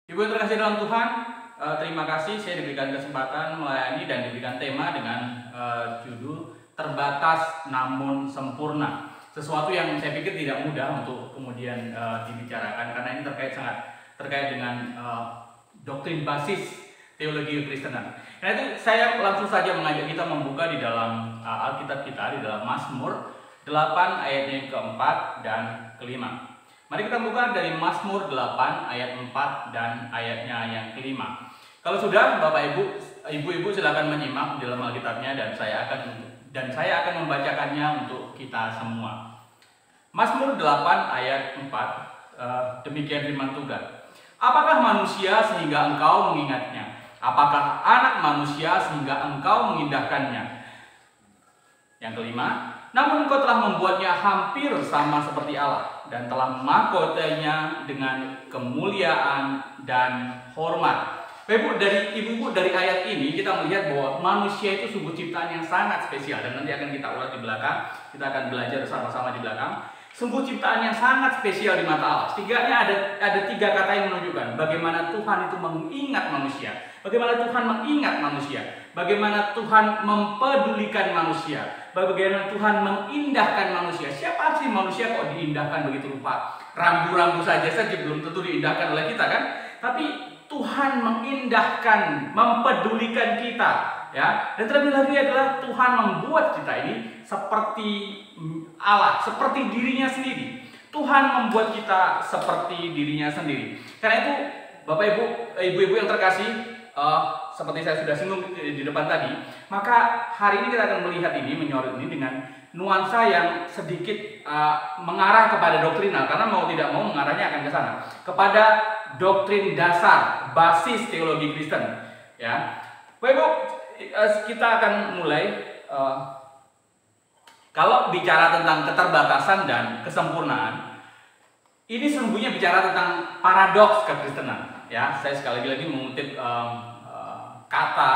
Ibu yang terkasih dalam Tuhan, terima kasih saya diberikan kesempatan melayani dan diberikan tema dengan judul terbatas namun sempurna. Sesuatu yang saya pikir tidak mudah untuk kemudian dibicarakan karena ini sangat terkait dengan doktrin basis teologi Kristenan. Karena itu saya langsung saja mengajak kita membuka di dalam Alkitab kita di dalam Mazmur 8 ayatnya yang keempat dan kelima. Mari kita buka dari Mazmur 8 ayat 4 dan ayatnya yang kelima. Kalau sudah, Bapak Ibu, Ibu-ibu silakan menyimak di dalam Alkitabnya dan saya akan membacakannya untuk kita semua. Mazmur 8 ayat 4, demikian firman Tuhan. Apakah manusia sehingga engkau mengingatnya? Apakah anak manusia sehingga engkau mengindahkannya? Yang kelima, namun engkau telah membuatnya hampir sama seperti Allah dan telah mahkotanya dengan kemuliaan dan hormat. Ibu dari ayat ini kita melihat bahwa manusia itu sungguh ciptaan yang sangat spesial dan nanti akan kita ulas di belakang. Kita akan belajar sama-sama di belakang. Sungguh ciptaan yang sangat spesial di mata Allah. Setidaknya ada tiga kata yang menunjukkan bagaimana Tuhan itu mengingat manusia. Bagaimana Tuhan mengingat manusia. Bagaimana Tuhan mempedulikan manusia. Bagaimana Tuhan mengindahkan manusia. Siapa sih manusia kok diindahkan begitu rupa? Rambu-rambu saja belum tentu diindahkan oleh kita kan? Tapi Tuhan mengindahkan, mempedulikan kita, ya. Dan terlebih lagi adalah Tuhan membuat kita ini seperti Allah, seperti dirinya sendiri. Tuhan membuat kita seperti dirinya sendiri. Karena itu, Bapak Ibu, ibu-ibu yang terkasih, seperti saya sudah singgung di depan tadi, maka hari ini kita akan melihat menyorot ini dengan nuansa yang sedikit mengarah kepada doktrinal, karena mau tidak mau mengarahnya akan ke sana, kepada doktrin dasar, basis teologi Kristen. Ya, Bapak Ibu, kita akan mulai. Kalau bicara tentang keterbatasan dan kesempurnaan, ini sesungguhnya bicara tentang paradoks kekristenan. Ya, saya sekali lagi mengutip kata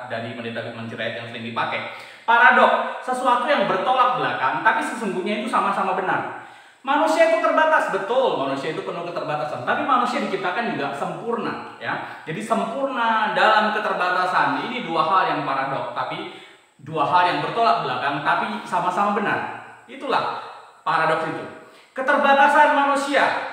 dari Pendeta Firman Sirait yang sering dipakai. Paradok, sesuatu yang bertolak belakang, tapi sesungguhnya itu sama-sama benar. Manusia itu terbatas, betul, manusia itu penuh keterbatasan. Tapi manusia diciptakan juga sempurna, ya. Jadi sempurna dalam keterbatasan. Ini dua hal yang paradok, tapi dua hal yang bertolak belakang, tapi sama-sama benar. Itulah paradoks itu. Keterbatasan manusia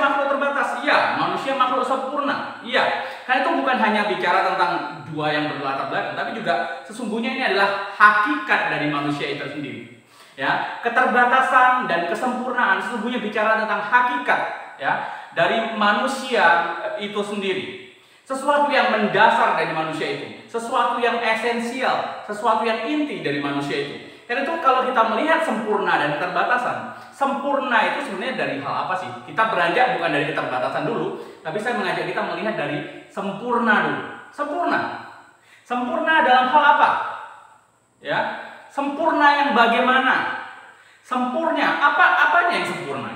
makhluk terbatas, iya. Manusia makhluk sempurna, iya. Karena itu bukan hanya bicara tentang dua yang berlatar belakang, tapi juga sesungguhnya ini adalah hakikat dari manusia itu sendiri. Ya, keterbatasan dan kesempurnaan sesungguhnya bicara tentang hakikat, ya, dari manusia itu sendiri. Sesuatu yang mendasar dari manusia itu, sesuatu yang esensial, sesuatu yang inti dari manusia itu. Karena itu kalau kita melihat sempurna dan keterbatasan, sempurna itu sebenarnya dari hal apa sih? Kita beranjak bukan dari keterbatasan dulu, tapi saya mengajak kita melihat dari sempurna dulu. Sempurna dalam hal apa? Ya, sempurna yang bagaimana? Sempurna apanya yang sempurna?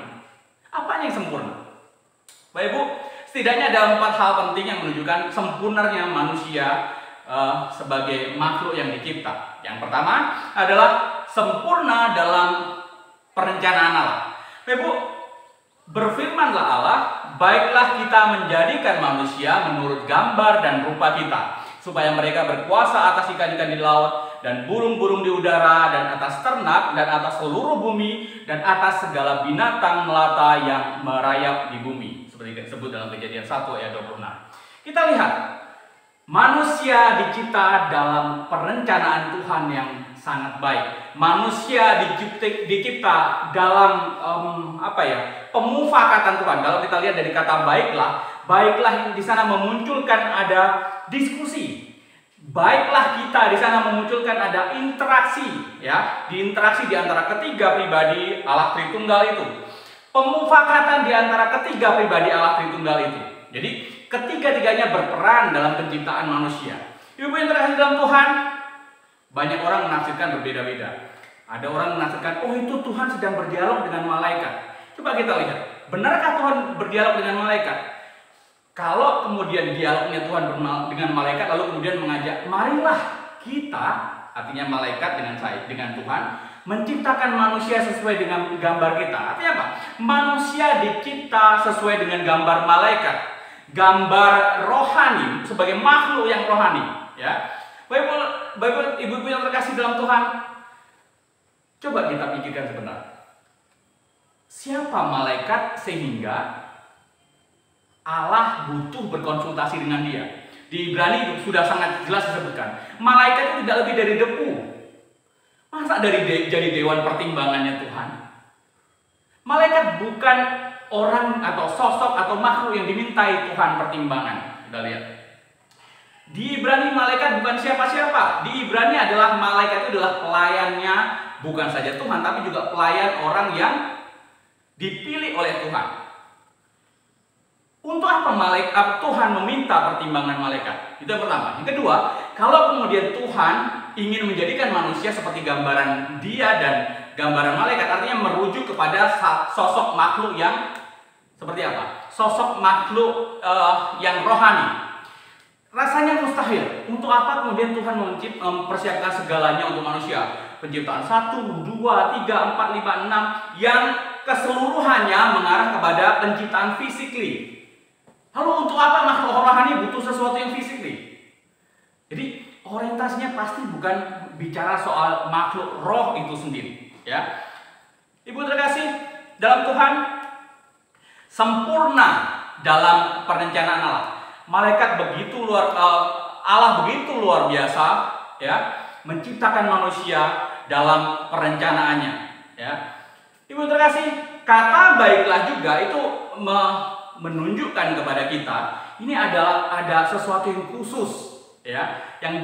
Apanya yang sempurna? Bapak Ibu, setidaknya ada 4 hal penting yang menunjukkan sempurnanya manusia sebagai makhluk yang dicipta. Yang pertama adalah sempurna dalam perencanaan Allah. Bapak Ibu, berfirmanlah Allah, baiklah kita menjadikan manusia menurut gambar dan rupa kita, supaya mereka berkuasa atas ikan-ikan di laut, dan burung-burung di udara, dan atas ternak, dan atas seluruh bumi, dan atas segala binatang melata yang merayap di bumi. Seperti disebut dalam Kejadian 1 ayat 26. Kita lihat, manusia dicipta dalam perencanaan Tuhan yang sangat baik. Manusia dicipta dalam pemufakatan Tuhan. Kalau kita lihat dari kata baiklah di sana memunculkan ada diskusi. Baiklah kita di sana memunculkan ada interaksi, ya, interaksi di antara ketiga pribadi Allah Tritunggal itu. Pemufakatan di antara ketiga pribadi Allah Tritunggal itu. Jadi ketiga-tiganya berperan dalam penciptaan manusia. Ibu yang terkasih dalam Tuhan, banyak orang menafsirkan berbeda-beda. Ada orang menafsirkan, oh itu Tuhan sedang berdialog dengan malaikat. Coba kita lihat, benarkah Tuhan berdialog dengan malaikat? Kalau kemudian dialognya Tuhan dengan malaikat, lalu kemudian mengajak, marilah kita, artinya malaikat dengan Tuhan, menciptakan manusia sesuai dengan gambar kita. Artinya apa? Manusia dicipta sesuai dengan gambar malaikat. gambar rohani sebagai makhluk yang rohani, ya. Bapak Ibu yang terkasih dalam Tuhan, coba kita pikirkan sebentar. Siapa malaikat sehingga Allah butuh berkonsultasi dengan dia? Di Ibrani sudah sangat jelas disebutkan, malaikat itu tidak lebih dari debu. Masa jadi dewan pertimbangannya Tuhan? Malaikat bukan orang atau sosok atau makhluk yang dimintai Tuhan pertimbangan. Kita lihat. Di Ibrani malaikat bukan siapa-siapa. Di Ibrani adalah malaikat itu adalah pelayannya bukan saja Tuhan, tapi juga pelayan orang yang dipilih oleh Tuhan. Untuk apa Tuhan meminta pertimbangan malaikat? Itu yang pertama. Yang kedua, kalau kemudian Tuhan ingin menjadikan manusia seperti gambaran dia dan gambaran malaikat, artinya merujuk kepada sosok makhluk yang seperti apa? Sosok makhluk yang rohani. Rasanya mustahil. Untuk apa kemudian Tuhan mempersiapkan segalanya untuk manusia? Penciptaan 1, 2, 3, 4, 5, 6 yang keseluruhannya mengarah kepada penciptaan fisikly. Lalu untuk apa makhluk rohani butuh sesuatu yang fisikly? Jadi orientasinya pasti bukan bicara soal makhluk roh itu sendiri, ya. Ibu terkasih dalam Tuhan, sempurna dalam perencanaan Allah. Malaikat begitu Allah begitu luar biasa, ya, menciptakan manusia dalam perencanaannya, ya. Ibu terkasih, kata baiklah juga itu menunjukkan kepada kita ini adalah ada sesuatu yang khusus, ya, yang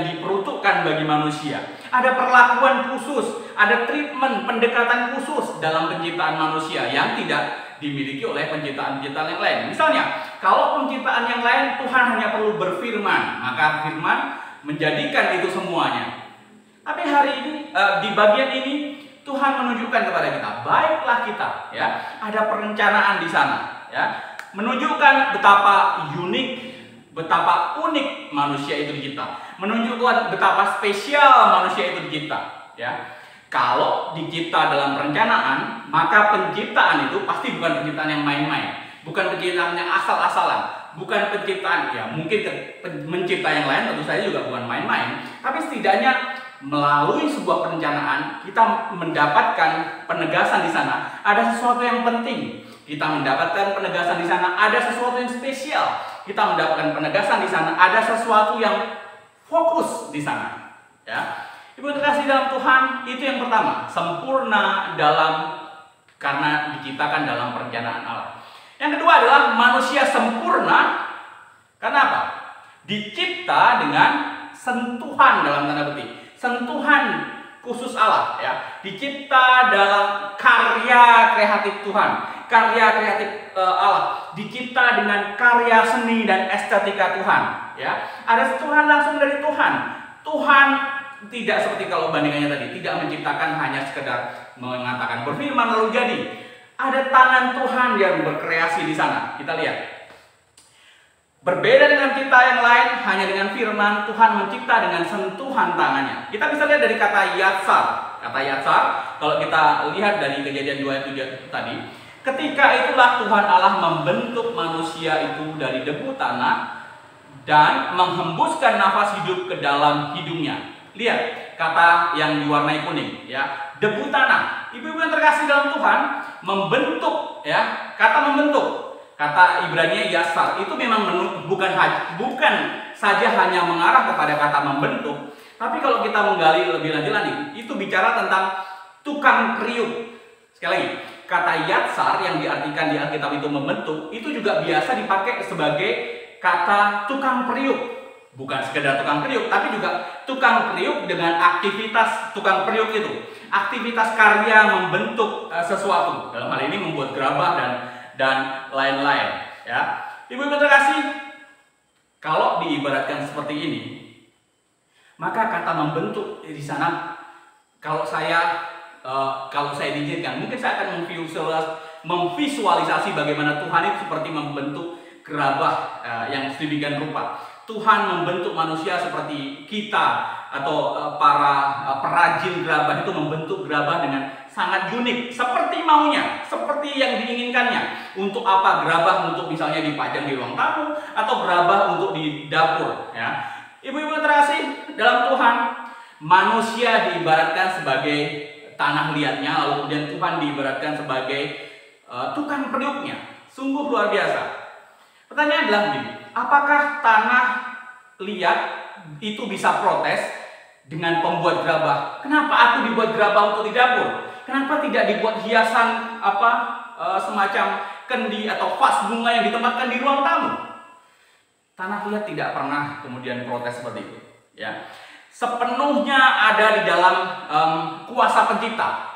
diperuntukkan bagi manusia. Ada perlakuan khusus, ada treatment, pendekatan khusus dalam penciptaan manusia yang tidak dimiliki oleh penciptaan-penciptaan yang lain. Misalnya, kalau penciptaan yang lain Tuhan hanya perlu berfirman, maka firman menjadikan itu semuanya. Tapi hari ini di bagian ini Tuhan menunjukkan kepada kita, baiklah kita, ya, ada perencanaan di sana, ya, menunjukkan betapa unik, betapa unik manusia itu di kita, menunjukkan betapa spesial manusia itu di kita, ya. Kalau dicipta dalam perencanaan, maka penciptaan itu pasti bukan penciptaan yang main-main, bukan penciptaan yang asal-asalan, bukan penciptaan, ya mungkin mencipta yang lain tentu saja juga bukan main-main, tapi setidaknya melalui sebuah perencanaan kita mendapatkan penegasan di sana ada sesuatu yang penting, kita mendapatkan penegasan di sana ada sesuatu yang spesial, kita mendapatkan penegasan di sana ada sesuatu yang fokus di sana, ya. Ibu terkasih dalam Tuhan, itu yang pertama, sempurna karena diciptakan dalam perencanaan Allah. Yang kedua adalah manusia sempurna karena apa? Dicipta dengan sentuhan dalam tanda petik, sentuhan khusus Allah, ya. Dicipta dalam karya kreatif Tuhan, karya kreatif Allah, dicipta dengan karya seni dan estetika Tuhan, ya. Ada sentuhan langsung dari Tuhan. Tuhan tidak seperti kalau bandingannya tadi, tidak menciptakan hanya sekedar mengatakan berfirman lalu jadi. Ada tangan Tuhan yang berkreasi di sana. Kita lihat. Berbeda dengan kita yang lain, hanya dengan firman Tuhan mencipta dengan sentuhan tangannya. Kita bisa lihat dari kata yatsar. Kata yatsar, kalau kita lihat dari Kejadian 2 ayat 7 tadi, ketika itulah Tuhan Allah membentuk manusia itu dari debu tanah dan menghembuskan nafas hidup ke dalam hidungnya. Lihat kata yang diwarnai kuning, ya, debu tanah. Ibu-ibu yang terkasih dalam Tuhan, membentuk, ya, kata membentuk, kata Ibrani yasar itu memang bukan saja hanya mengarah kepada kata membentuk, tapi kalau kita menggali lebih lanjut lagi, itu bicara tentang tukang kriuk. Sekali lagi, kata yatsar yang diartikan di Alkitab itu membentuk, itu juga biasa dipakai sebagai kata tukang periuk. Bukan sekedar tukang periuk, tapi juga tukang periuk dengan aktivitas tukang periuk itu. Aktivitas karya membentuk sesuatu. Dalam hal ini membuat gerabah dan lain-lain. Ya, ibu-ibu terkasih, kalau diibaratkan seperti ini, maka kata membentuk di sana, kalau saya diizinkan, mungkin saya akan memvisualisasi bagaimana Tuhan itu seperti membentuk gerabah yang sedemikian rupa. Tuhan membentuk manusia seperti kita atau para perajin gerabah itu membentuk gerabah dengan sangat unik, seperti maunya, seperti yang diinginkannya. Untuk apa gerabah? Untuk misalnya dipajang di ruang tamu, atau gerabah untuk di dapur. Ya, ibu-ibu terkasih dalam Tuhan, manusia diibaratkan sebagai tanah liatnya, lalu kemudian Tuhan diibaratkan sebagai tukang periuknya. Sungguh luar biasa. Pertanyaan adalah begini, apakah tanah liat itu bisa protes dengan pembuat gerabah? Kenapa aku dibuat gerabah untuk di dapur? Kenapa tidak dibuat hiasan semacam kendi atau vas bunga yang ditempatkan di ruang tamu? Tanah liat tidak pernah kemudian protes seperti itu. Ya, sepenuhnya ada di dalam kuasa pencipta.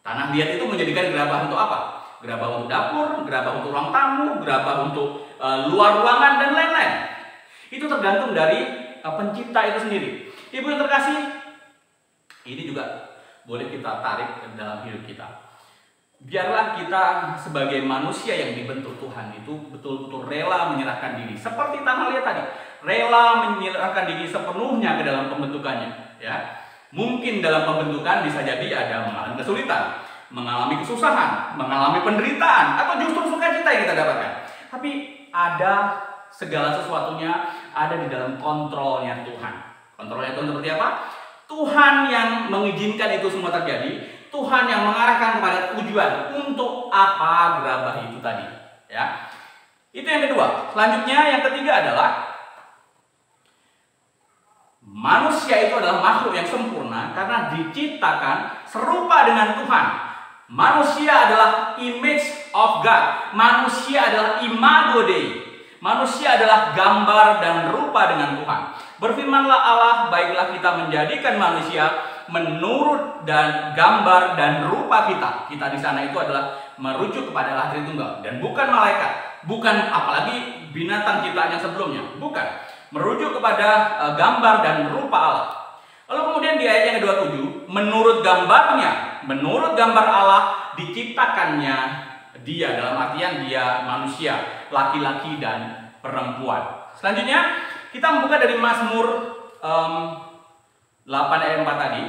Tanah liat itu menjadikan gerabah untuk apa? Gerabah untuk dapur, gerabah untuk ruang tamu, gerabah untuk luar ruangan dan lain-lain. Itu tergantung dari pencipta itu sendiri. Ibu yang terkasih, ini juga boleh kita tarik dalam hidup kita. Biarlah kita sebagai manusia yang dibentuk Tuhan itu betul-betul rela menyerahkan diri, seperti tanah liat tadi, rela menyerahkan diri sepenuhnya ke dalam pembentukannya. Ya, mungkin dalam pembentukan bisa jadi ada mengalami kesulitan, mengalami kesusahan, mengalami penderitaan, atau justru sukacita yang kita dapatkan. Tapi ada segala sesuatunya ada di dalam kontrolnya Tuhan. Kontrolnya Tuhan seperti apa? Tuhan yang mengizinkan itu semua terjadi, Tuhan yang mengarahkan kepada tujuan untuk apa gerabah itu tadi. Ya, itu yang kedua. Selanjutnya yang ketiga adalah manusia itu adalah makhluk yang sempurna karena diciptakan serupa dengan Tuhan. Manusia adalah image of God. Manusia adalah imago Dei. Manusia adalah gambar dan rupa dengan Tuhan. Berfirmanlah Allah, baiklah kita menjadikan manusia menurut dan gambar dan rupa kita. Kita di sana itu adalah merujuk kepada Allah Tritunggal dan bukan malaikat, bukan apalagi binatang ciptaan yang sebelumnya, bukan. Merujuk kepada gambar dan rupa Allah. Lalu kemudian di ayat yang ke-27, menurut gambarnya, menurut gambar Allah diciptakannya dia, dalam artian dia manusia, laki-laki dan perempuan. Selanjutnya kita membuka dari Mazmur 8 ayat 4 tadi.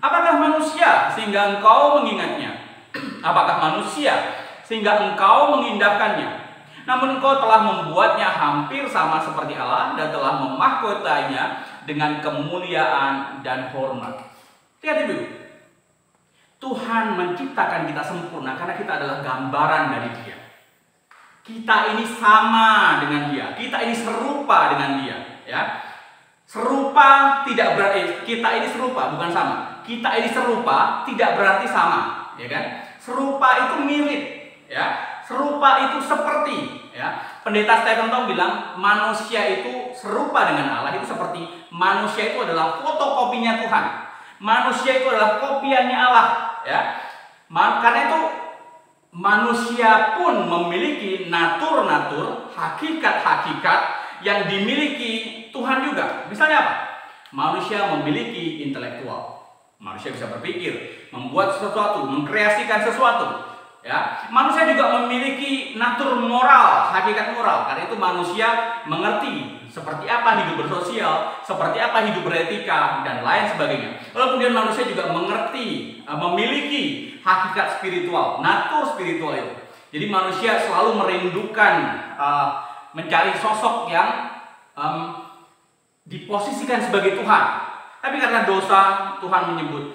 Apakah manusia sehingga engkau mengingatnya? Apakah manusia sehingga engkau mengindahkannya? Namun engkau telah membuatnya hampir sama seperti Allah dan telah memahkotainya dengan kemuliaan dan hormat. Lihat ibu, Tuhan menciptakan kita sempurna karena kita adalah gambaran dari Dia. Kita ini sama dengan Dia, kita ini serupa dengan Dia. Ya, serupa tidak berarti kita ini serupa, bukan sama. Kita ini serupa tidak berarti sama, ya kan? Serupa itu mirip, ya. Serupa itu seperti, ya. Pendeta Stephen Tong bilang manusia itu serupa dengan Allah itu seperti manusia itu adalah fotokopinya Tuhan. Manusia itu adalah kopiannya Allah, ya. Karena itu manusia pun memiliki natur-natur, hakikat-hakikat yang dimiliki Tuhan juga. Misalnya apa? Manusia memiliki intelektual. Manusia bisa berpikir, membuat sesuatu, mengkreasikan sesuatu. Ya, manusia juga memiliki natur moral, hakikat moral. Karena itu manusia mengerti seperti apa hidup bersosial, seperti apa hidup beretika dan lain sebagainya. Lalu kemudian manusia juga mengerti, memiliki hakikat spiritual, natur spiritual itu. Jadi manusia selalu merindukan mencari sosok yang diposisikan sebagai Tuhan. Tapi karena dosa, Tuhan menyebut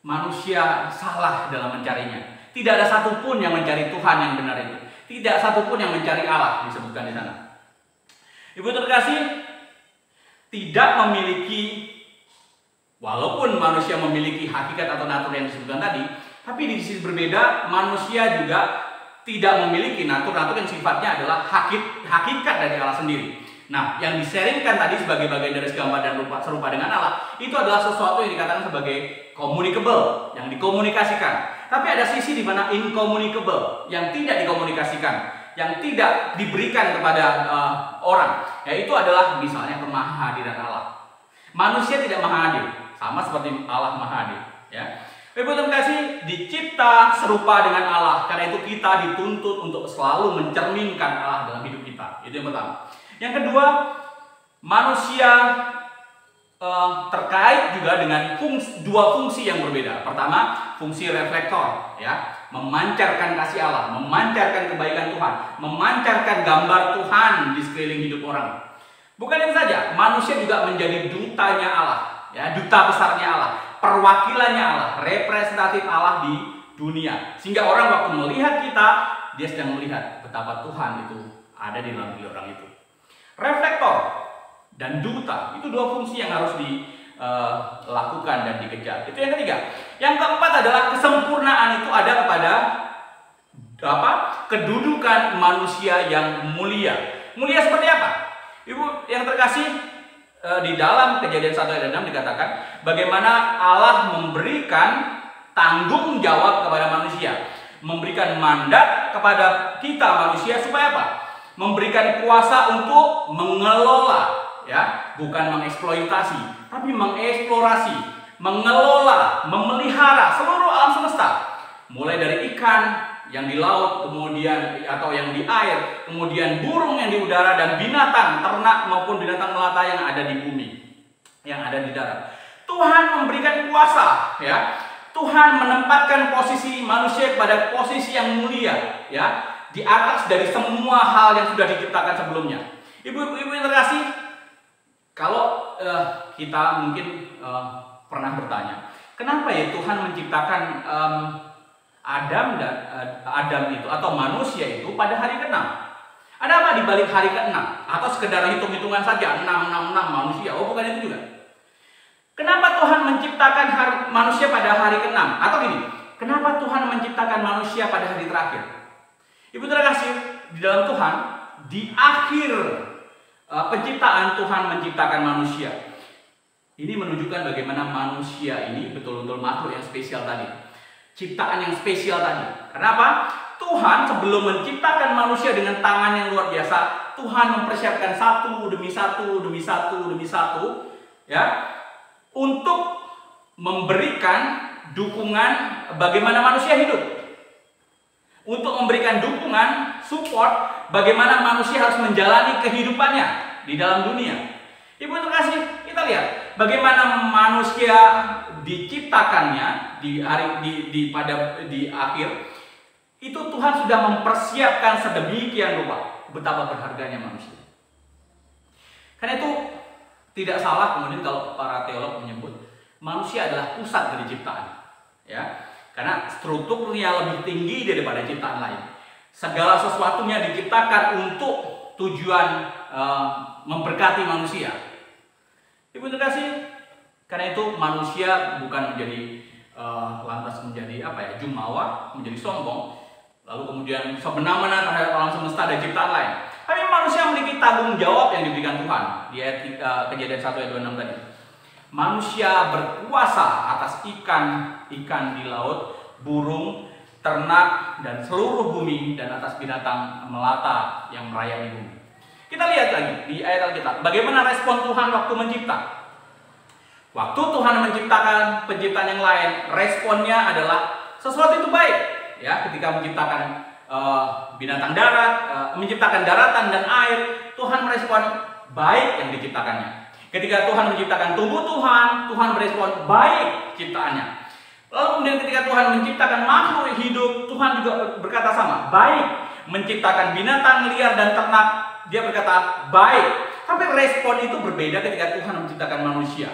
manusia salah dalam mencarinya. Tidak ada satupun yang mencari Tuhan yang benar itu. Tidak satupun yang mencari Allah, disebutkan di sana. Ibu terkasih, tidak memiliki, walaupun manusia memiliki hakikat atau natur yang disebutkan tadi, tapi di sisi berbeda, manusia juga tidak memiliki natur-natur yang sifatnya adalah hakikat dari Allah sendiri. Nah, yang diseringkan tadi sebagai bagian dari gambar dan rupa serupa dengan Allah, itu adalah sesuatu yang dikatakan sebagai communicable, yang dikomunikasikan. Tapi ada sisi di mana incommunicable, yang tidak dikomunikasikan, yang tidak diberikan kepada orang. Yaitu adalah misalnya kemahadiran Allah. Manusia tidak maha hadir, sama seperti Allah maha hadir. Ya. Ibu terkasih, dicipta serupa dengan Allah. Karena itu kita dituntut untuk selalu mencerminkan Allah dalam hidup kita. Itu yang pertama. Yang kedua, manusia terkait juga dengan dua fungsi yang berbeda. Pertama, fungsi reflektor, ya, memancarkan kasih Allah, memancarkan kebaikan Tuhan, memancarkan gambar Tuhan di sekeliling hidup orang. Bukan itu saja, manusia juga menjadi dutanya Allah, ya, duta besarnya Allah, perwakilannya Allah, representatif Allah di dunia. Sehingga orang waktu melihat kita, dia sedang melihat betapa Tuhan itu ada di dalam diri orang itu. Reflektor dan duta itu dua fungsi yang harus dilakukan dan dikejar. Itu yang ketiga. Yang keempat adalah kesempurnaan itu ada kepada kedudukan manusia yang mulia. Mulia seperti apa? Ibu yang terkasih, di dalam Kejadian 1 ayat 6 dikatakan bagaimana Allah memberikan tanggung jawab kepada manusia, memberikan mandat kepada kita manusia supaya apa? Memberikan kuasa untuk mengelola, ya, bukan mengeksploitasi, tapi mengeksplorasi, mengelola, memelihara seluruh alam semesta, mulai dari ikan yang di laut, kemudian atau yang di air, kemudian burung yang di udara, dan binatang ternak maupun binatang melata yang ada di bumi, yang ada di darat. Tuhan memberikan kuasa, ya. Tuhan menempatkan posisi manusia pada posisi yang mulia, ya, di atas dari semua hal yang sudah diciptakan sebelumnya. Ibu-ibu yang terkasih, kalau kita mungkin pernah bertanya, kenapa ya Tuhan menciptakan Adam itu atau manusia itu pada hari ke-6? Ada apa di balik hari ke-6? Atau sekedar hitung-hitungan saja 666 manusia? Oh, bukan itu juga. Kenapa Tuhan menciptakan manusia pada hari ke-6? Atau gini, kenapa Tuhan menciptakan manusia pada hari terakhir? Ibu terkasih, di dalam Tuhan, di akhir penciptaan Tuhan menciptakan manusia. Ini menunjukkan bagaimana manusia ini betul-betul makhluk yang spesial tadi. Ciptaan yang spesial tadi. Kenapa? Tuhan sebelum menciptakan manusia dengan tangan yang luar biasa, Tuhan mempersiapkan satu demi satu demi satu demi satu, ya, untuk memberikan dukungan bagaimana manusia hidup. Untuk memberikan dukungan, support, bagaimana manusia harus menjalani kehidupannya di dalam dunia. Ibu terkasih, kita lihat bagaimana manusia diciptakannya di akhir itu Tuhan sudah mempersiapkan sedemikian rupa betapa berharganya manusia. Karena itu tidak salah kemudian kalau para teolog menyebut manusia adalah pusat dari ciptaan, ya. Karena strukturnya lebih tinggi daripada ciptaan lain. Segala sesuatunya diciptakan untuk tujuan memberkati manusia. Ibu terkasih, karena itu manusia bukan menjadi lantas menjadi jumawa, menjadi sombong, lalu kemudian semena-mena terhadap alam semesta dan ciptaan lain. Tapi manusia memiliki tanggung jawab yang diberikan Tuhan. Di ayat Kejadian 1 ayat 26 tadi. Manusia berkuasa atas ikan di laut, burung, ternak, dan seluruh bumi, dan atas binatang melata yang merayap di bumi. Kita lihat lagi di ayat Alkitab, bagaimana respon Tuhan waktu mencipta. Waktu Tuhan menciptakan penciptaan yang lain, responnya adalah sesuatu itu baik. Ya, ketika menciptakan binatang darat, menciptakan daratan dan air, Tuhan merespon baik yang diciptakannya. Ketika Tuhan menciptakan tumbuh-tumbuhan, Tuhan merespon baik ciptaannya. Lalu kemudian ketika Tuhan menciptakan makhluk hidup, Tuhan juga berkata sama, baik. Menciptakan binatang liar dan ternak, dia berkata baik. Tapi respon itu berbeda ketika Tuhan menciptakan manusia.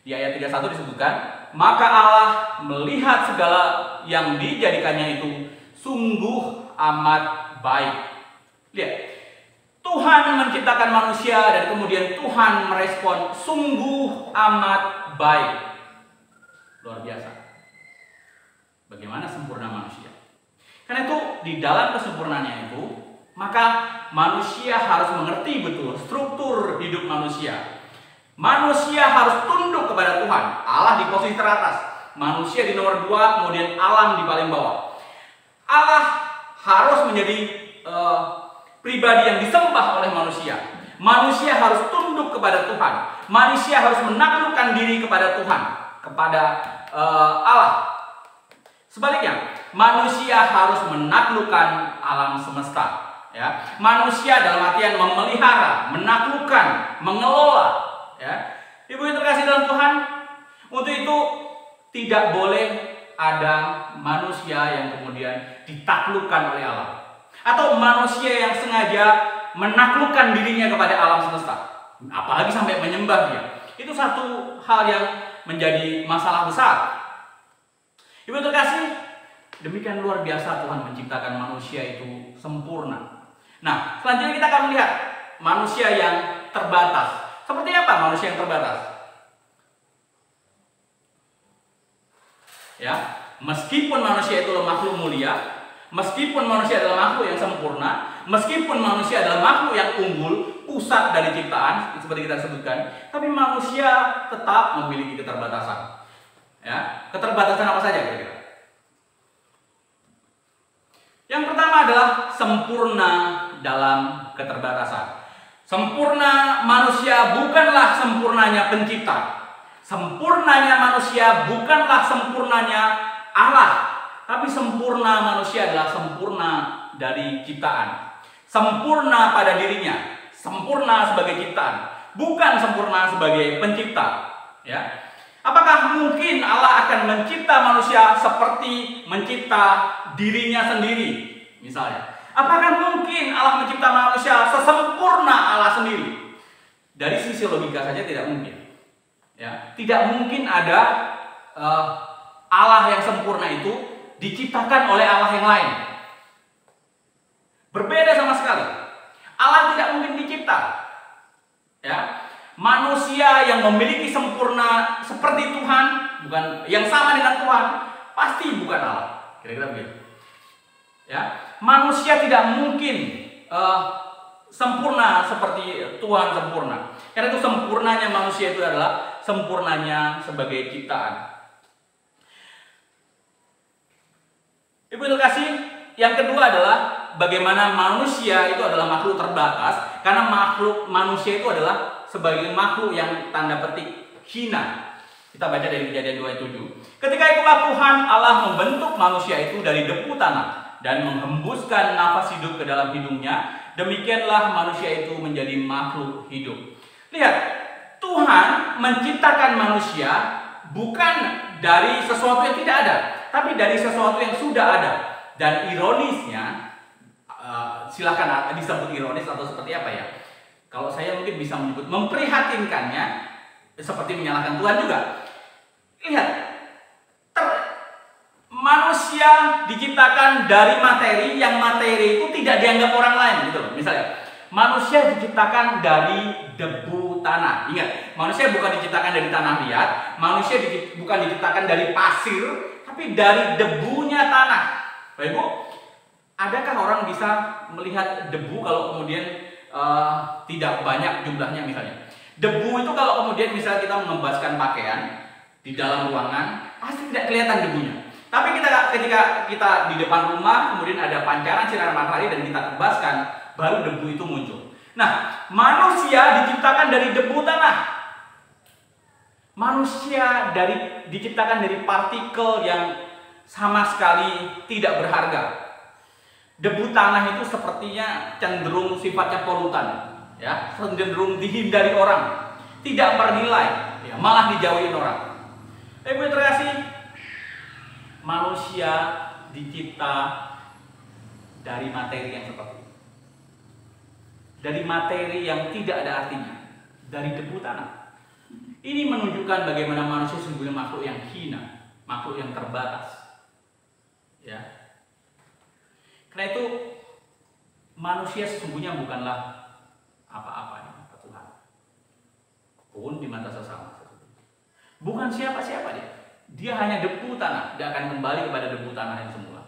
Di ayat 31 disebutkan, maka Allah melihat segala yang dijadikannya itu sungguh amat baik. Lihat, Tuhan menciptakan manusia dan kemudian Tuhan merespon sungguh amat baik. Luar biasa. Bagaimana sempurna manusia. Karena itu di dalam kesempurnaannya itu, maka manusia harus mengerti betul struktur hidup manusia. Manusia harus tunduk kepada Tuhan. Allah di posisi teratas, manusia di nomor 2, kemudian alam di paling bawah. Allah harus menjadi pribadi yang disembah oleh manusia. Manusia harus tunduk kepada Tuhan. Manusia harus menaklukkan diri kepada Tuhan, kepada Allah. Sebaliknya, manusia harus menaklukkan alam semesta. Ya, manusia dalam artian memelihara, menaklukkan, mengelola. Ya, Ibu yang terkasih dalam Tuhan, untuk itu tidak boleh ada manusia yang kemudian ditaklukkan oleh Allah, atau manusia yang sengaja menaklukkan dirinya kepada alam semesta, apalagi sampai menyembah dia. Itu satu hal yang menjadi masalah besar. Ibu terkasih, demikian luar biasa Tuhan menciptakan manusia itu sempurna. Nah, selanjutnya kita akan melihat manusia yang terbatas. Seperti apa manusia yang terbatas? Ya, meskipun manusia itu makhluk mulia, meskipun manusia adalah makhluk yang sempurna, meskipun manusia adalah makhluk yang unggul, pusat dari ciptaan, seperti kita sebutkan, tapi manusia tetap memiliki keterbatasan. Ya, keterbatasan apa saja kira-kira? Yang pertama adalah sempurna dalam keterbatasan. Sempurna manusia bukanlah sempurnanya pencipta. Sempurnanya manusia bukanlah sempurnanya Allah, tapi sempurna manusia adalah sempurna dari ciptaan. Sempurna pada dirinya, sempurna sebagai ciptaan, bukan sempurna sebagai pencipta. Ya. Apakah mungkin Allah akan mencipta manusia seperti mencipta dirinya sendiri? Misalnya, apakah mungkin Allah mencipta manusia sesempurna Allah sendiri? Dari sisi logika saja tidak mungkin. Ya, tidak mungkin ada Allah yang sempurna itu diciptakan oleh Allah yang lain. Berbeda sama sekali. Allah tidak mungkin dicipta. Ya, manusia yang memiliki sempurna seperti Tuhan, bukan yang sama dengan Tuhan, pasti bukan Allah. Kira-kira begitu. Ya, manusia tidak mungkin sempurna seperti Tuhan sempurna. Karena itu sempurnanya manusia itu adalah sempurnanya sebagai ciptaan. Ibu terkasih, yang kedua adalah bagaimana manusia itu adalah makhluk terbatas, karena makhluk manusia itu adalah sebagai makhluk yang tanda petik hina. Kita baca dari Kejadian 2 ayat 7. Ketika itulah Tuhan Allah membentuk manusia itu dari debu tanah dan menghembuskan nafas hidup ke dalam hidungnya. Demikianlah manusia itu menjadi makhluk hidup. Lihat, Tuhan menciptakan manusia bukan dari sesuatu yang tidak ada, tapi dari sesuatu yang sudah ada. Dan ironisnya, silakan disebut ironis atau seperti apa ya. Kalau saya mungkin bisa menyebut memprihatinkannya, seperti menyalahkan Tuhan juga. Lihat, manusia diciptakan dari materi yang materi itu tidak dianggap orang lain gitu loh. Misalnya, manusia diciptakan dari debu tanah. Ingat, manusia bukan diciptakan dari tanah liat, manusia bukan diciptakan dari pasir, tapi dari debunya tanah. Baik Bu, adakah orang bisa melihat debu kalau kemudian tidak banyak jumlahnya misalnya? Debu itu kalau kemudian misalnya kita mengembaskan pakaian di dalam ruangan, pasti tidak kelihatan debunya. Tapi ketika kita di depan rumah, kemudian ada pancaran sinar matahari dan kita kembaskan, baru debu itu muncul. Nah, manusia diciptakan dari debu tanah. Manusia diciptakan dari partikel yang sama sekali tidak berharga. Debu tanah itu sepertinya cenderung sifatnya polutan, ya, cenderung dihindari orang, tidak bernilai, ya, malah dijauhin orang. Ibu terkasih, manusia dicipta dari materi yang seperti itu. Dari materi yang tidak ada artinya, dari debu tanah. Ini menunjukkan bagaimana manusia sesungguhnya makhluk yang hina, makhluk yang terbatas. Ya. Karena itu manusia sesungguhnya bukanlah apa-apa di mata Tuhan, pun di mata sesama. Bukan siapa-siapa dia. Dia hanya debu tanah. Dia akan kembali kepada debu tanah yang semula.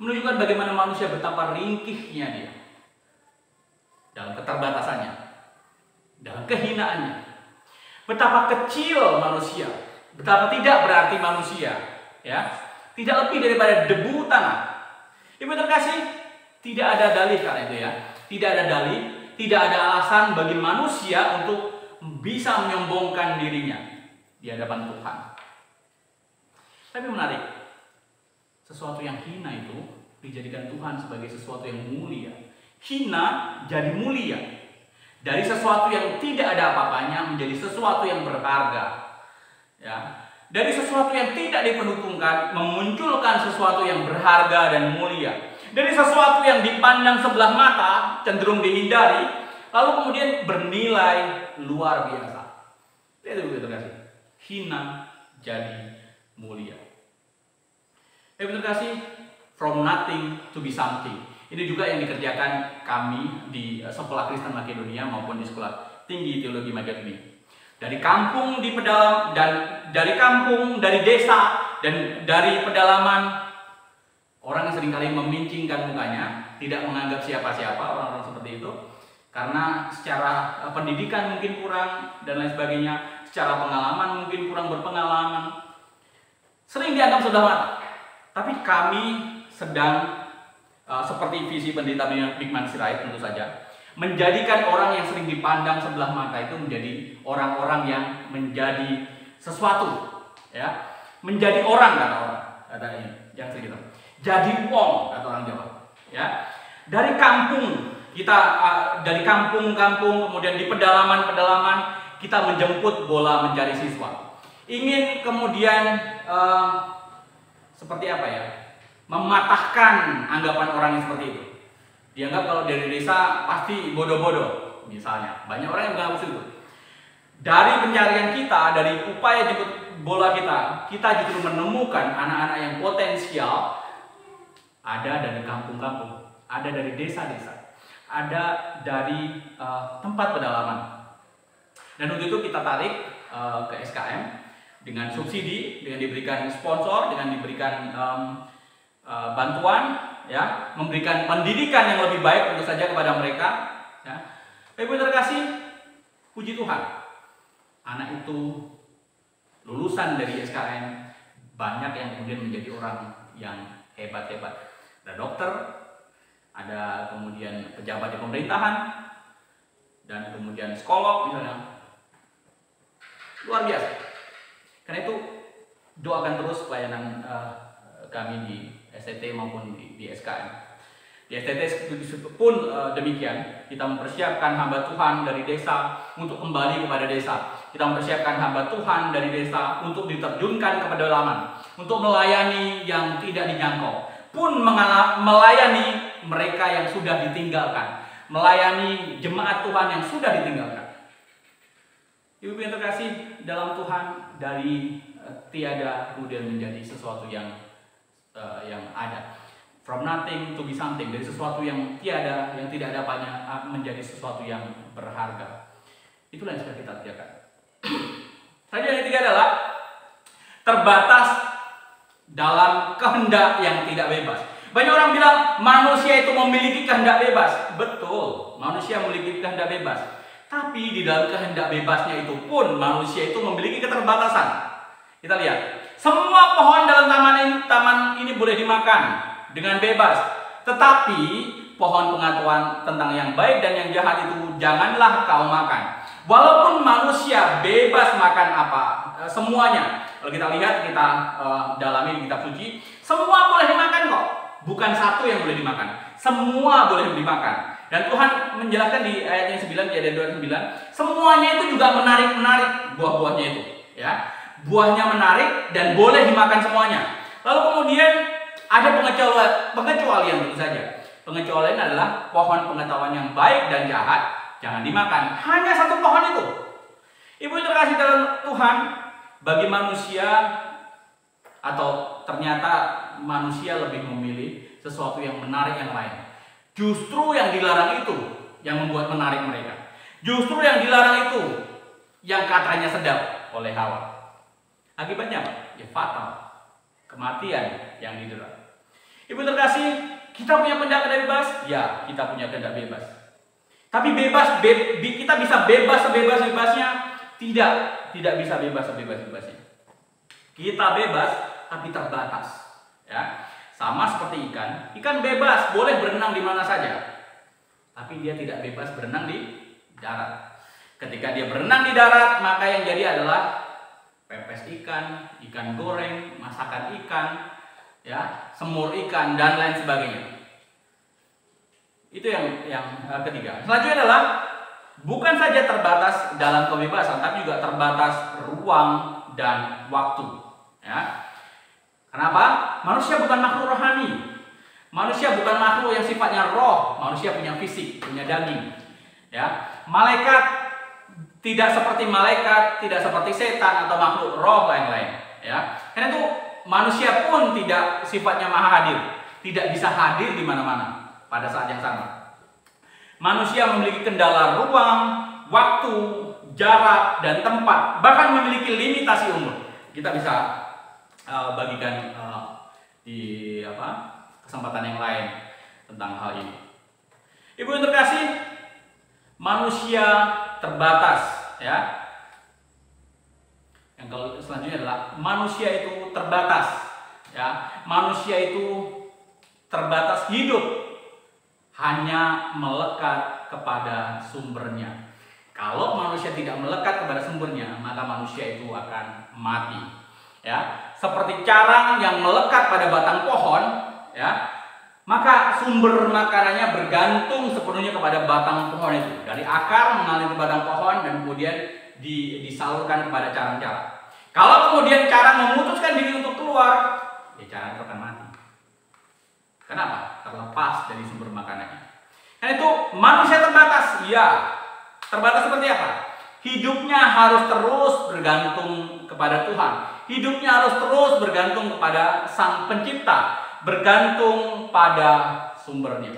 Menunjukkan bagaimana manusia betapa ringkihnya dia dalam keterbatasannya, dalam kehinaannya. Betapa kecil manusia, betapa tidak berarti manusia, ya. Tidak lebih daripada debu tanah. Ibu terkasih, tidak ada dalih karena itu ya. Tidak ada dalih, tidak ada alasan bagi manusia untuk bisa menyombongkan dirinya di hadapan Tuhan. Tapi menarik, sesuatu yang hina itu dijadikan Tuhan sebagai sesuatu yang mulia. Hina jadi mulia. Dari sesuatu yang tidak ada apa-apanya menjadi sesuatu yang berharga. Ya. Dari sesuatu yang tidak diperhitungkan memunculkan sesuatu yang berharga dan mulia. Dari sesuatu yang dipandang sebelah mata cenderung dihindari, lalu kemudian bernilai luar biasa. Itu begitu kasih. Hina jadi mulia. Betul kasih. From nothing to be something. Ini juga yang dikerjakan kami di Sekolah Kristen Makedonia maupun di Sekolah Tinggi Teologi Makedonia. Dari kampung di pedalam dan dari kampung, dari desa dan dari pedalaman, orang yang seringkali memincingkan mukanya, tidak menganggap siapa-siapa orang-orang seperti itu, karena secara pendidikan mungkin kurang dan lain sebagainya, secara pengalaman mungkin kurang berpengalaman, sering dianggap sudah mata. Tapi kami sedang seperti visi pendeta Bigman Sirait tentu saja, menjadikan orang yang sering dipandang sebelah mata itu menjadi orang-orang yang menjadi sesuatu, ya, menjadi orang kata orang, kata ini yang sering kita, jadi wong kata orang Jawa, ya. Dari kampung kita, dari kampung-kampung kemudian di pedalaman-pedalaman kita menjemput bola mencari siswa, ingin kemudian seperti apa ya, mematahkan anggapan orang yang seperti itu. Dianggap kalau dari desa pasti bodoh-bodoh, misalnya. Banyak orang yang menganggap itu. Dari pencarian kita, dari upaya jemput bola kita justru menemukan anak-anak yang potensial. Ada dari kampung-kampung, ada dari desa-desa, ada dari tempat pedalaman. Dan untuk itu kita tarik ke SKM dengan subsidi, dengan diberikan sponsor, dengan diberikan bantuan, ya, memberikan pendidikan yang lebih baik tentu saja kepada mereka, ya. Ibu terkasih, puji Tuhan, anak itu lulusan dari SKM banyak yang kemudian menjadi orang yang hebat-hebat. Ada dokter, ada kemudian pejabat di pemerintahan, dan kemudian psikolog misalnya. Luar biasa. Karena itu doakan terus pelayanan kami di STT maupun di SKM. Di STT pun demikian, kita mempersiapkan hamba Tuhan dari desa untuk kembali kepada desa. Kita mempersiapkan hamba Tuhan dari desa untuk diterjunkan ke pedalaman, untuk melayani yang tidak dijangkau, pun melayani mereka yang sudah ditinggalkan, melayani jemaat Tuhan yang sudah ditinggalkan. Ibu yang terkasih dalam Tuhan, dari tiada kemudian menjadi sesuatu yang ada. From nothing to be something, dari sesuatu yang tiada, yang tidak ada apanya, menjadi sesuatu yang berharga. Itulah yang sudah kita kerjakan. Saja yang ketiga adalah terbatas dalam kehendak yang tidak bebas. Banyak orang bilang manusia itu memiliki kehendak bebas. Betul, manusia memiliki kehendak bebas. Tapi di dalam kehendak bebasnya itu pun manusia itu memiliki keterbatasan. Kita lihat, semua pohon dalam taman ini boleh dimakan dengan bebas, tetapi pohon pengetahuan tentang yang baik dan yang jahat itu janganlah kau makan. Walaupun manusia bebas makan apa, semuanya. Kalau kita lihat, kita dalami di kitab suci, semua boleh dimakan kok. Bukan satu yang boleh dimakan, semua boleh dimakan. Dan Tuhan menjelaskan di ayat yang 9, di ayat 29, semuanya itu juga menarik buah-buahnya itu, ya. Buahnya menarik dan boleh dimakan semuanya. Lalu kemudian ada pengecualian tentu saja. Pengecualian adalah pohon pengetahuan yang baik dan jahat jangan dimakan. Hanya satu pohon itu. Ibu terkasih dalam Tuhan, bagi manusia, atau ternyata manusia lebih memilih sesuatu yang menarik yang lain. Justru yang dilarang itu yang membuat menarik mereka. Justru yang dilarang itu yang katanya sedap oleh Hawa. Akibatnya apa? Ya fatal. Kematian yang didera. Ibu terkasih, kita punya kehendak bebas? Ya, kita punya kehendak bebas. Tapi kita bisa bebas sebebas-bebasnya? Tidak bisa bebas sebebas-bebasnya. Kita bebas, tapi terbatas. Ya, sama seperti ikan. Ikan bebas, boleh berenang di mana saja. Tapi dia tidak bebas berenang di darat. Ketika dia berenang di darat, maka yang jadi adalah pepes ikan, ikan goreng, masakan ikan, ya, semur ikan dan lain sebagainya. Itu yang ketiga. Selanjutnya adalah bukan saja terbatas dalam kebebasan, tapi juga terbatas ruang dan waktu. Ya. Kenapa? Manusia bukan makhluk rohani. Manusia bukan makhluk yang sifatnya roh. Manusia punya fisik, punya daging. Ya. Malaikat tidak seperti malaikat, tidak seperti setan atau makhluk roh lain-lain. Ya. Karena itu manusia pun tidak sifatnya maha hadir, tidak bisa hadir di mana-mana pada saat yang sama. Manusia memiliki kendala ruang, waktu, jarak, dan tempat, bahkan memiliki limitasi umur. Kita bisa bagikan di kesempatan yang lain tentang hal ini. Ibu yang terkasih, manusia terbatas, ya. Yang kalau selanjutnya adalah manusia itu terbatas, ya. Manusia itu terbatas hidup hanya melekat kepada sumbernya. Kalau manusia tidak melekat kepada sumbernya, maka manusia itu akan mati. Ya, seperti carang yang melekat pada batang pohon, ya, maka sumber makanannya bergantung sepenuhnya kepada batang pohon itu. Dari akar mengalir ke batang pohon dan kemudian disalurkan kepada carang-carang. Kalau kemudian carang memutuskan diri untuk keluar, ya carang itu akan mati. Kenapa? Terlepas dari sumber makanannya. Karena itu manusia terbatas, iya. Terbatas seperti apa? Hidupnya harus terus bergantung kepada Tuhan. Hidupnya harus terus bergantung kepada Sang Pencipta, bergantung pada sumbernya.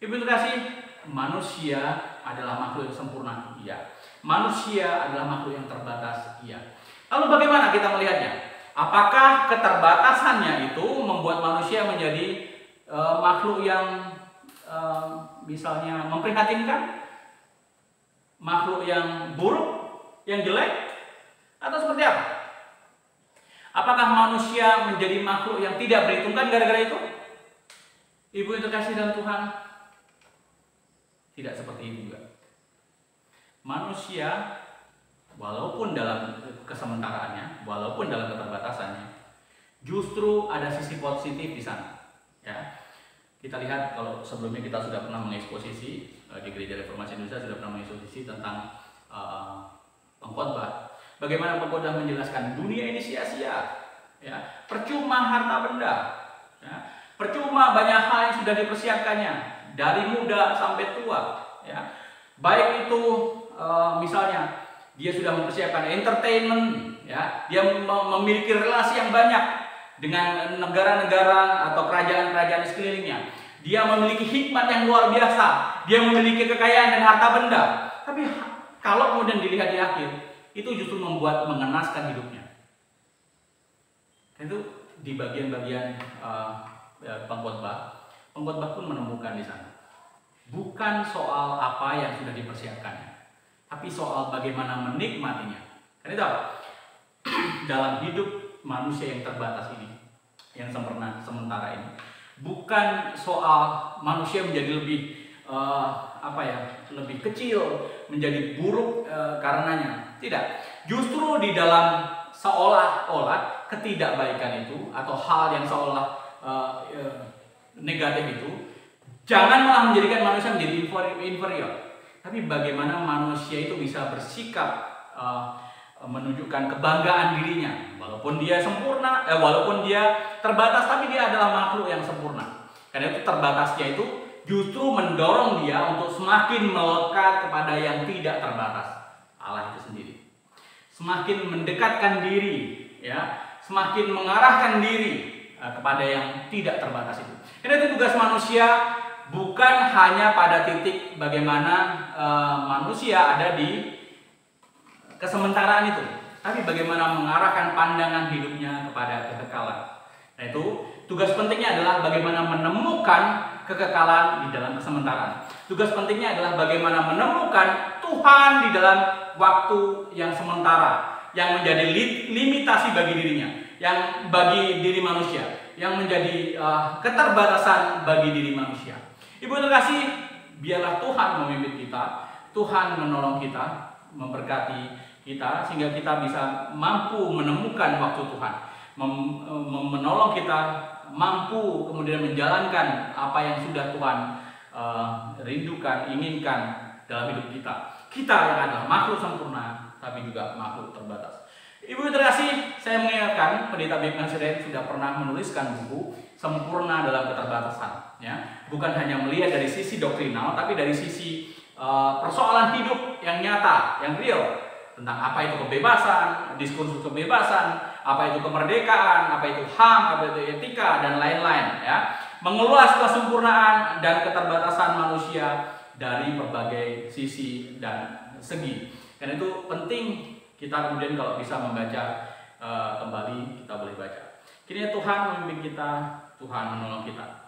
Ibu terkasih, manusia adalah makhluk yang sempurna, iya. Manusia adalah makhluk yang terbatas, iya. Lalu bagaimana kita melihatnya? Apakah keterbatasannya itu membuat manusia menjadi makhluk yang misalnya memprihatinkan, makhluk yang buruk, yang jelek, atau seperti apa? Apakah manusia menjadi makhluk yang tidak berhitungan gara-gara itu? Ibu yang terkasih dalam Tuhan, tidak seperti itu juga. Manusia walaupun dalam kesementaraannya, walaupun dalam keterbatasannya, justru ada sisi positif di sana. Ya, kita lihat kalau sebelumnya kita sudah pernah mengeksposisi di Gereja Reformasi Indonesia sudah pernah mengeksposisi tentang pengkhotbah. Bagaimana pengkhotbah menjelaskan dunia ini sia-sia, ya, percuma harta benda, ya, percuma banyak hal yang sudah dipersiapkannya dari muda sampai tua, ya, baik itu misalnya dia sudah mempersiapkan entertainment, ya, dia memiliki relasi yang banyak dengan negara-negara atau kerajaan-kerajaan di sekelilingnya. Dia memiliki hikmat yang luar biasa, dia memiliki kekayaan dan harta benda. Tapi kalau kemudian dilihat di akhir, itu justru membuat mengenaskan hidupnya. Itu di bagian-bagian pengkhotbah pun menemukan di sana. Bukan soal apa yang sudah dipersiapkannya, tapi soal bagaimana menikmatinya. Karena itu apa? Dalam hidup manusia yang terbatas ini, yang sementara ini, bukan soal manusia menjadi lebih lebih kecil, menjadi buruk karenanya. Tidak. Justru di dalam seolah-olah ketidakbaikan itu atau hal yang seolah negatif itu, jangan malah menjadikan manusia menjadi inferior. Tapi bagaimana manusia itu bisa bersikap menunjukkan kebanggaan dirinya, walaupun dia sempurna, walaupun dia terbatas, tapi dia adalah makhluk yang sempurna. Karena itu terbatasnya itu justru mendorong dia untuk semakin melekat kepada yang tidak terbatas, Allah itu sendiri. Semakin mendekatkan diri, ya, semakin mengarahkan diri kepada yang tidak terbatas itu. Karena itu tugas manusia bukan hanya pada titik bagaimana manusia ada di kesementaraan itu, tapi bagaimana mengarahkan pandangan hidupnya kepada kekekalan. Nah itu tugas pentingnya adalah bagaimana menemukan kekekalan di dalam kesementaraan. Tugas pentingnya adalah bagaimana menemukan Tuhan di dalam waktu yang sementara, yang menjadi limitasi bagi dirinya, yang bagi diri manusia, yang menjadi keterbatasan bagi diri manusia. Ibu terkasih, biarlah Tuhan memimpin kita, Tuhan menolong kita, memberkati kita, sehingga kita bisa mampu menemukan waktu Tuhan, menolong kita mampu kemudian menjalankan apa yang sudah Tuhan rindukan, inginkan dalam hidup kita. Kita yang adalah makhluk sempurna, tapi juga makhluk terbatas. Ibu terkasih, saya mengingatkan Pendeta Big Nasiren sudah pernah menuliskan buku Sempurna dalam Keterbatasan. Ya, bukan hanya melihat dari sisi doktrinal, tapi dari sisi persoalan hidup yang nyata, yang real, tentang apa itu kebebasan, diskursus kebebasan, apa itu kemerdekaan, apa itu HAM, apa itu etika, dan lain-lain. Ya, mengulas kesempurnaan dan keterbatasan manusia dari berbagai sisi dan segi. Dan itu penting kita kemudian kalau bisa membaca kembali, kita boleh baca. Kiranya Tuhan memimpin kita, Tuhan menolong kita.